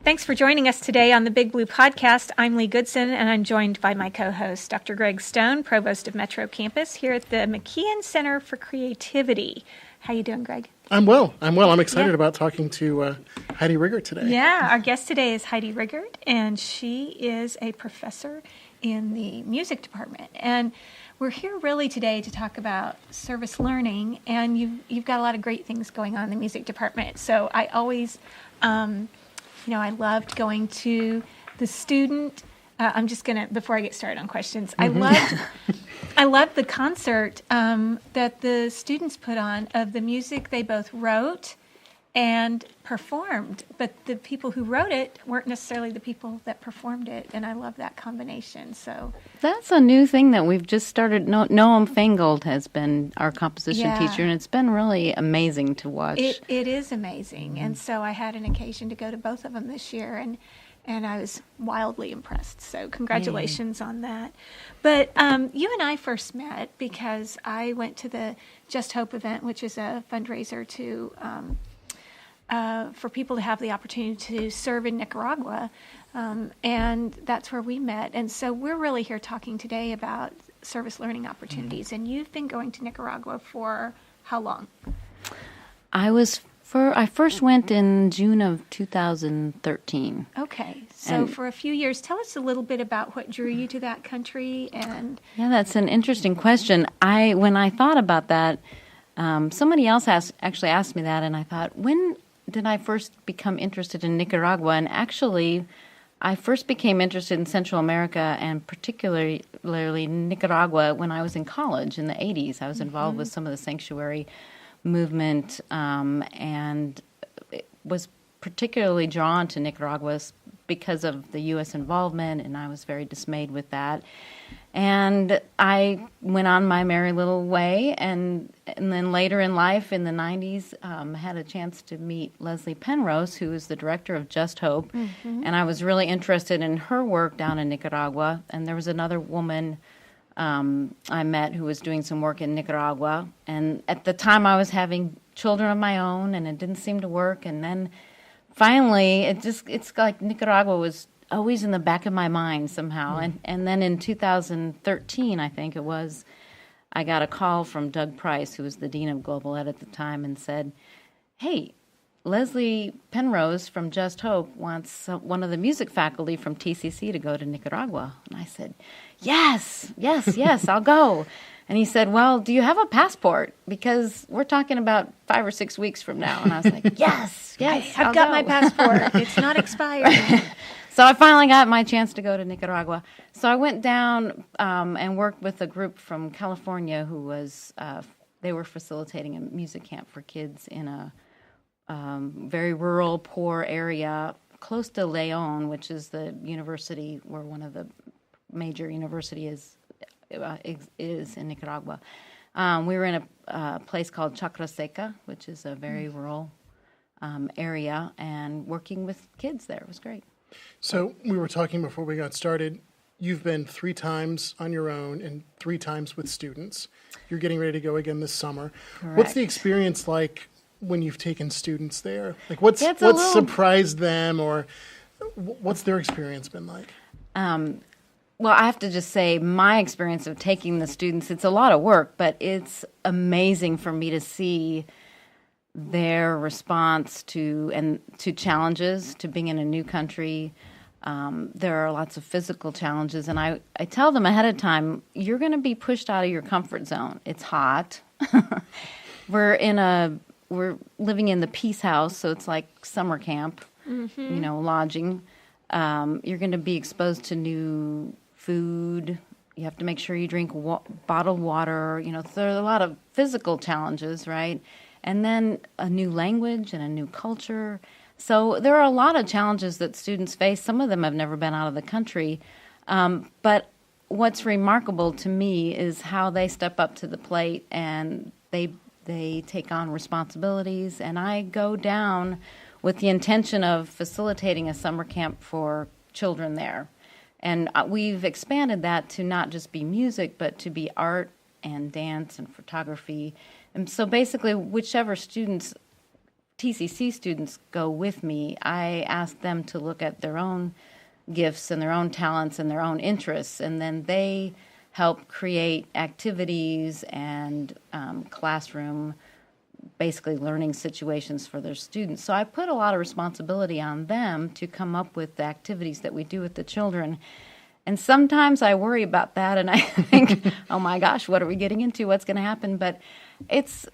Thanks for joining us today on the Big Blue Podcast. I'm Leigh Goodson, and I'm joined by my co-host, Dr. Greg Stone, Provost of Metro Campus, here at the McKeon Center for Creativity. How you doing, Greg? I'm well. I'm excited about talking to Heidi Rigert today. Yeah, our guest today is Heidi Rigert, and she is a professor in the music department. And we're here really today to talk about service learning, and you've got a lot of great things going on in the music department. So I always... I loved going to the student. I'm just gonna, before I get started on questions, I loved the concert that the students put on of the music they both wrote and performed. But the people who wrote it weren't necessarily the people that performed it, and I love that combination. So that's a new thing that we've just started. Noam Fangold has been our composition teacher, and it's been really amazing to watch. It is amazing, and so I had an occasion to go to both of them this year, and I was wildly impressed. So congratulations on that. But you and I first met because I went to the Just Hope event, which is a fundraiser to for people to have the opportunity to serve in Nicaragua, and that's where we met. And so we're really here talking today about service learning opportunities. And you've been going to Nicaragua for how long? I first went in June of 2013. Okay, so for a few years. Tell us a little bit about what drew you to that country. And yeah, that's an interesting question. When I thought about that, somebody else actually asked me that, and I thought, when did I first become interested in Nicaragua? And actually, I first became interested in Central America, and particularly Nicaragua, when I was in college in the 80s. I was involved with some of the sanctuary movement, and was particularly drawn to Nicaragua because of the U.S. involvement, and I was very dismayed with that. And I went on my merry little way, and then later in life, in the 90s, had a chance to meet Leslie Penrose, who is the director of Just Hope, and I was really interested in her work down in Nicaragua. And there was another woman I met who was doing some work in Nicaragua, and at the time I was having children of my own, and it didn't seem to work. And then finally, it's like Nicaragua was always in the back of my mind somehow. And then in 2013, I think it was, I got a call from Doug Price, who was the dean of Global Ed at the time, and said, "Hey, Leslie Penrose from Just Hope wants one of the music faculty from TCC to go to Nicaragua." And I said, yes, I'll go. And he said, "Well, do you have a passport? Because we're talking about 5 or 6 weeks from now." And I was like, yes, I've got my passport. It's not expired. So I finally got my chance to go to Nicaragua. So I went down and worked with a group from California who was, they were facilitating a music camp for kids in a very rural, poor area close to León, which is the university where one of the major universities is in Nicaragua. We were in a place called Chacra Seca, which is a very rural area, and working with kids there. It was great. So we were talking before we got started. You've been 3 times on your own and 3 times with students. You're getting ready to go again this summer. Correct. What's the experience like when you've taken students there? Like what's surprised them, or what's their experience been like? Well, I have to just say my experience of taking the students, it's a lot of work, but it's amazing for me to see their response to challenges, to being in a new country. There are lots of physical challenges, and I tell them ahead of time, you're going to be pushed out of your comfort zone. It's hot. We're living in the Peace House, so it's like summer camp, lodging. You're going to be exposed to new food. You have to make sure you drink bottled water. There are a lot of physical challenges, right? And then a new language and a new culture. So there are a lot of challenges that students face. Some of them have never been out of the country. But what's remarkable to me is how they step up to the plate and they take on responsibilities. And I go down with the intention of facilitating a summer camp for children there. And we've expanded that to not just be music, but to be art and dance and photography. And so basically, whichever students TCC students go with me, I ask them to look at their own gifts and their own talents and their own interests, and then they help create activities and classroom, basically learning situations for their students. So I put a lot of responsibility on them to come up with the activities that we do with the children. And sometimes I worry about that, and I think, oh my gosh, what are we getting into? What's going to happen? But it's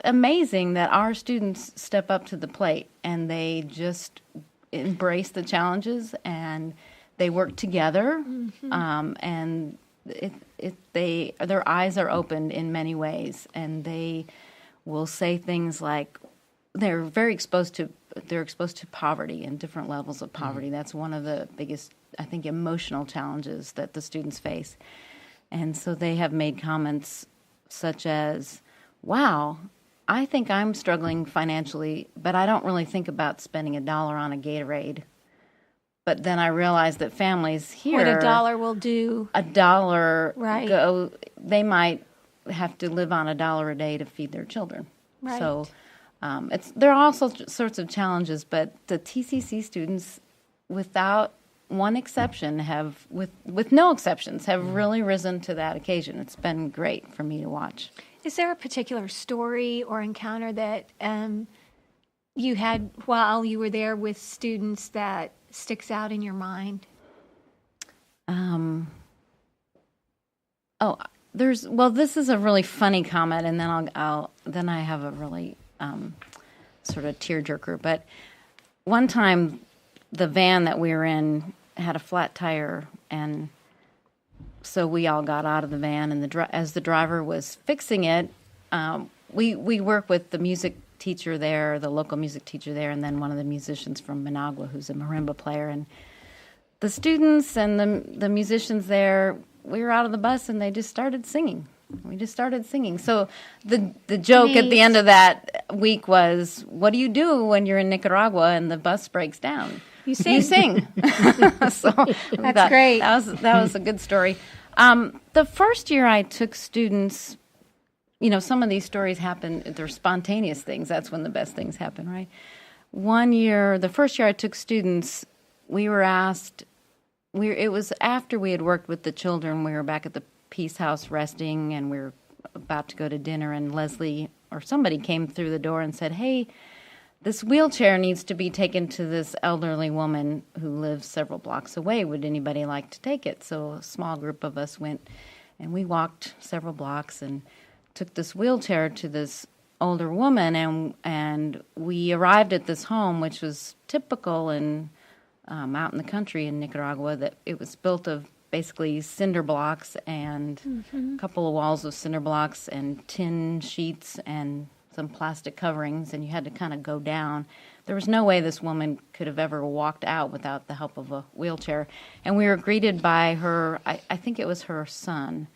amazing that our students step up to the plate and they just embrace the challenges and they work together, and their eyes are opened in many ways, and they will say things like they're exposed to poverty and different levels of poverty. That's one of the biggest, I think, emotional challenges that the students face. And so they have made comments such as, wow, I think I'm struggling financially, but I don't really think about spending $1 on a Gatorade. But then I realize that families here... What $1 will do. $1 right. They might have to live on $1 a day to feed their children. Right. So there are all sorts of challenges, but the TCC students, without one exception, with no exceptions, have really risen to that occasion. It's been great for me to watch. Is there a particular story or encounter that you had while you were there with students that sticks out in your mind? This is a really funny comment, and then I have a really sort of tearjerker. But one time, the van that we were in had a flat tire, and so we all got out of the van, and as the driver was fixing it, we work with the music teacher there, the local music teacher there, and then one of the musicians from Managua who's a marimba player. And the students and the musicians there, we were out of the bus, and they just started singing. We just started singing. So the joke at the end of that week was, what do you do when you're in Nicaragua and the bus breaks down? You sing. You sing. So that's great. That was a good story. The first year I took students, some of these stories happen, they're spontaneous things. That's when the best things happen, right? The first year I took students, we were asked, it was after we had worked with the children. We were back at the Peace House resting, and we were about to go to dinner, and Leslie or somebody came through the door and said, hey, this wheelchair needs to be taken to this elderly woman who lives several blocks away. Would anybody like to take it? So a small group of us went, and we walked several blocks and took this wheelchair to this older woman, and we arrived at this home, which was typical and out in the country in Nicaragua, that it was built of basically cinder blocks and a couple of walls of cinder blocks and tin sheets and some plastic coverings, and you had to kind of go down. There was no way this woman could have ever walked out without the help of a wheelchair. And we were greeted by her, I think it was her son,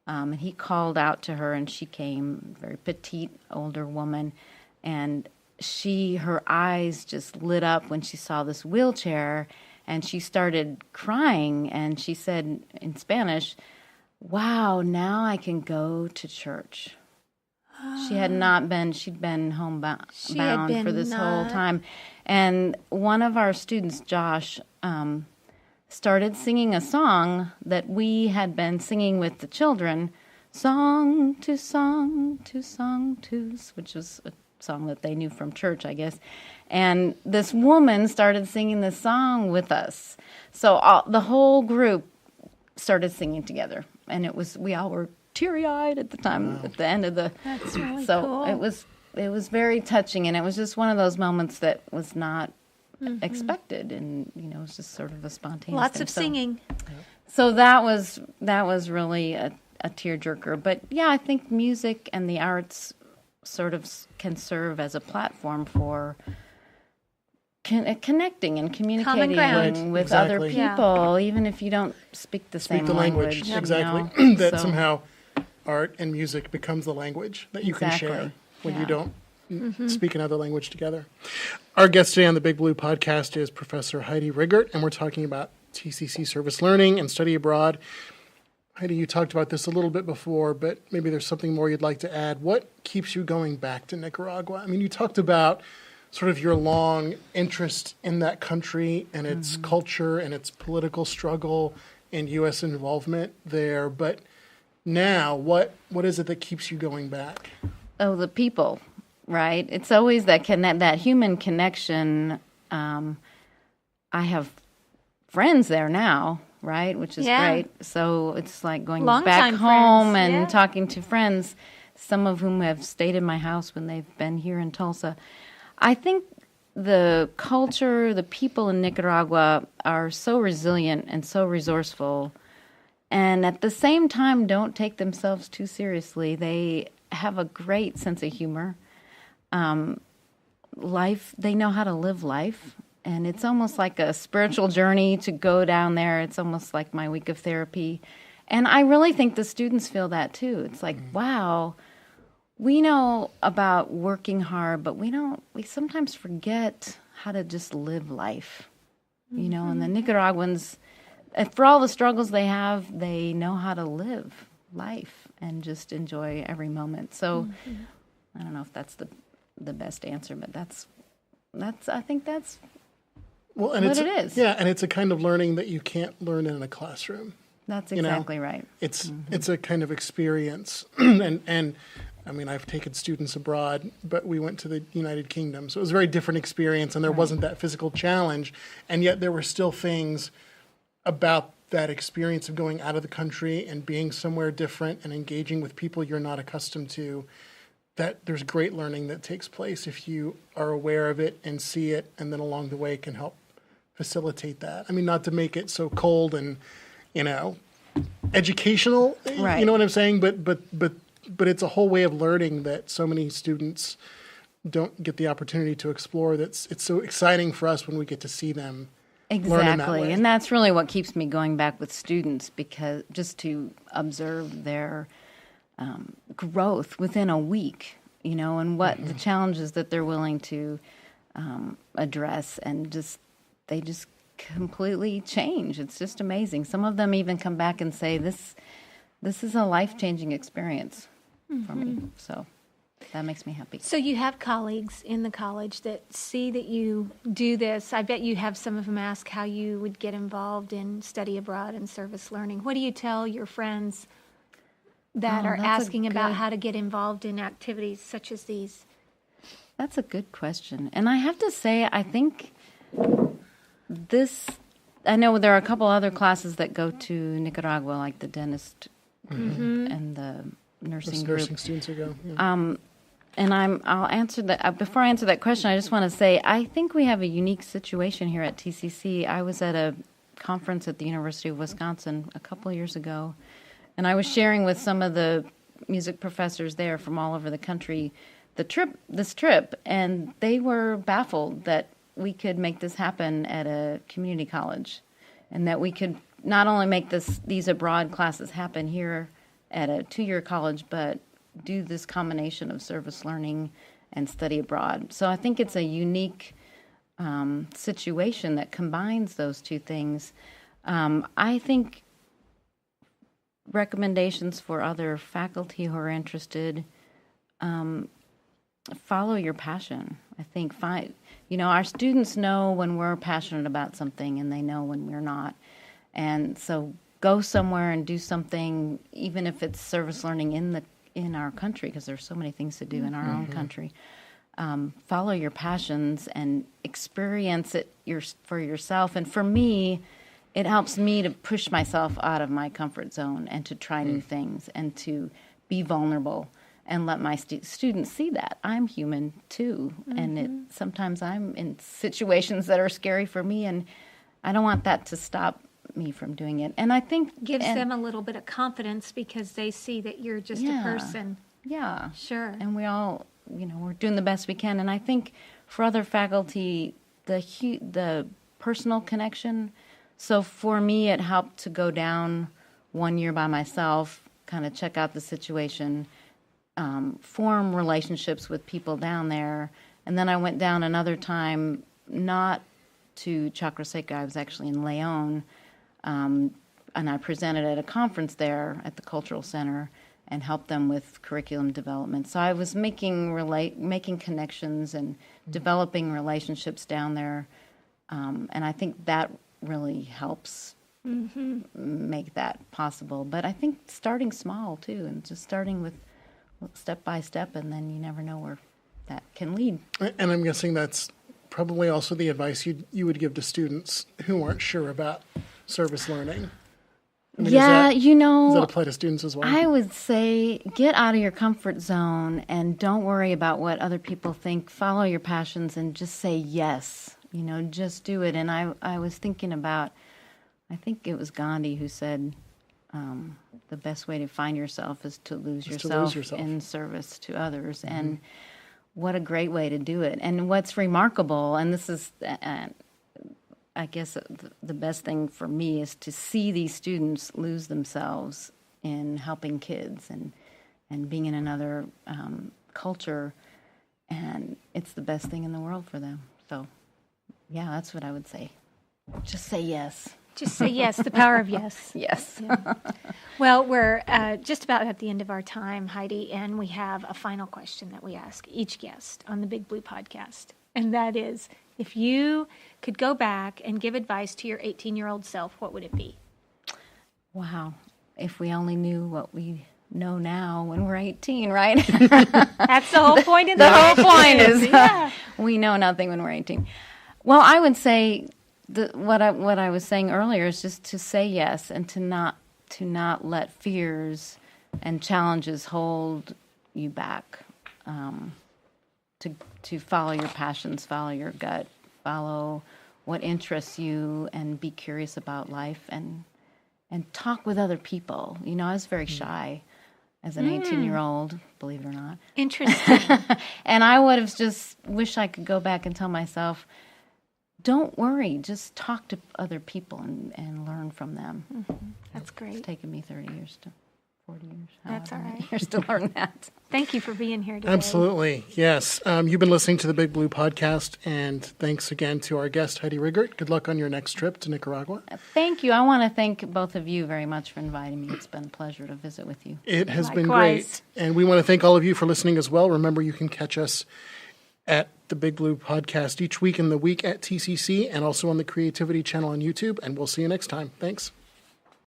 and he called out to her, and she came, very petite, older woman, and her eyes just lit up when she saw this wheelchair, and she started crying, and she said in Spanish, wow, now I can go to church. She had not been, she'd been homebound for this whole time. And one of our students, Josh, started singing a song that we had been singing with the children, song to song to song to, which was a song that they knew from church, I guess. And this woman started singing this song with us. So the whole group started singing together. And we all were teary-eyed at the time, at the end of the... That's really so cool. It was very touching, and it was just one of those moments that was not expected, and it was just sort of a spontaneous Lots thing. of singing. So that was really a tearjerker. But yeah, I think music and the arts sort of can serve as a platform for connecting and communicating with other people, even if you don't speak the same language. Exactly. That somehow art and music becomes the language that you can share when you don't speak another language together. Our guest today on the Big Blue Podcast is Professor Heidi Rigert, and we're talking about TCC service learning and study abroad. Heidi, you talked about this a little bit before, but maybe there's something more you'd like to add. What keeps you going back to Nicaragua? I mean, you talked about sort of your long interest in that country and its culture and its political struggle and U.S. involvement there. But now, what is it that keeps you going back? Oh, the people, right? It's always that human connection. I have friends there now, right? Which is great. So it's like going back home and talking to friends, some of whom have stayed in my house when they've been here in Tulsa. I think the culture, the people in Nicaragua are so resilient and so resourceful, and at the same time don't take themselves too seriously. They have a great sense of humor. They know how to live life. And it's almost like a spiritual journey to go down there. It's almost like my week of therapy. And I really think the students feel that too. It's like, wow, we know about working hard, but we sometimes forget how to just live life. You know, and the Nicaraguans, for all the struggles they have, they know how to live life and just enjoy every moment. So I don't know if that's the best answer, but I think that's well, and what it is. Yeah, and it's a kind of learning that you can't learn in a classroom. That's exactly right. It's a kind of experience, and I mean, I've taken students abroad, but we went to the United Kingdom, so it was a very different experience, and there wasn't that physical challenge, and yet there were still things about that experience of going out of the country and being somewhere different and engaging with people you're not accustomed to, that there's great learning that takes place if you are aware of it and see it, and then along the way can help facilitate that. I mean, not to make it so cold and, educational, right. You know what I'm saying? But it's a whole way of learning that so many students don't get the opportunity to explore. It's so exciting for us when we get to see them learn in that way. And that's really what keeps me going back with students, because just to observe their growth within a week, and what the challenges that they're willing to address, and they just completely change. It's just amazing. Some of them even come back and say, this is a life-changing experience for me. So that makes me happy. So you have colleagues in the college that see that you do this. I bet you have some of them ask how you would get involved in study abroad and service learning. What do you tell your friends that are asking about how to get involved in activities such as these? That's a good question. And I have to say, I think I know there are a couple other classes that go to Nicaragua, like the dentist group and the nursing group. Nursing students who go. Yeah. And I'll answer that. Before I answer that question, I just want to say, I think we have a unique situation here at TCC. I was at a conference at the University of Wisconsin a couple of years ago, and I was sharing with some of the music professors there from all over the country this trip, and they were baffled that we could make this happen at a community college, and that we could not only make these abroad classes happen here at a 2-year college, but do this combination of service learning and study abroad. So I think it's a unique situation that combines those two things. I think recommendations for other faculty who are interested, follow your passion. I think our students know when we're passionate about something, and they know when we're not. And so go somewhere and do something, even if it's service learning in our country, because there's so many things to do in our own country. Follow your passions and experience it for yourself. And for me, it helps me to push myself out of my comfort zone and to try new things and to be vulnerable and let my students see that I'm human too. And sometimes I'm in situations that are scary for me, and I don't want that to stop me from doing it. And I think gives them a little bit of confidence because they see that you're just a person. Yeah. Sure. And we all, we're doing the best we can. And I think for other faculty, the personal connection. So for me, it helped to go down 1 year by myself, kind of check out the situation, form relationships with people down there. And then I went down another time, not to Chacra Seca. I was actually in León. and I presented at a conference there at the Cultural Center and helped them with curriculum development. So I was making connections and developing relationships down there, and I think that really helps make that possible. But I think starting small too, and just starting with step by step, and then you never know where that can lead. And I'm guessing that's probably also the advice you would give to students who aren't sure about service learning. I mean, Yeah, does that apply to students as well? I would say get out of your comfort zone and don't worry about what other people think. Follow your passions and just say yes. Just do it. And I was thinking about, I think it was Gandhi who said, the best way to find yourself is to lose yourself in service to others. Mm-hmm. And what a great way to do it. And what's remarkable, and this is, I guess the best thing for me is to see these students lose themselves in helping kids and being in another culture, and it's the best thing in the world for them. So, yeah, that's what I would say. Just say yes. Just say yes, the power of yes. Yes. Yeah. Well, we're just about at the end of our time, Heidi, and we have a final question that we ask each guest on the Big Blue Podcast, and that is, if you could go back and give advice to your 18-year-old self, what would it be? Wow. If we only knew what we know now when we're 18, right? That's the whole point of the whole point is yeah. We know nothing when we're 18. Well, I would say what I was saying earlier is just to say yes and to not let fears and challenges hold you back. To follow your passions, follow your gut, follow what interests you, and be curious about life and talk with other people. I was very shy as an 18-year-old, believe it or not. Interesting. And I would have just wished I could go back and tell myself, don't worry, just talk to other people and learn from them. Mm-hmm. That's great. It's taken me 30 years to 40 years. That's all right. Years to learn that. Thank you for being here today. Absolutely, yes. You've been listening to the Big Blue Podcast, and thanks again to our guest, Heidi Rigert. Good luck on your next trip to Nicaragua. Thank you. I want to thank both of you very much for inviting me. It's been a pleasure to visit with you. It has been Likewise. great. And we want to thank all of you for listening as well. Remember, you can catch us at the Big Blue Podcast each week in the week at TCC and also on the Creativity channel on YouTube. And we'll see you next time. Thanks.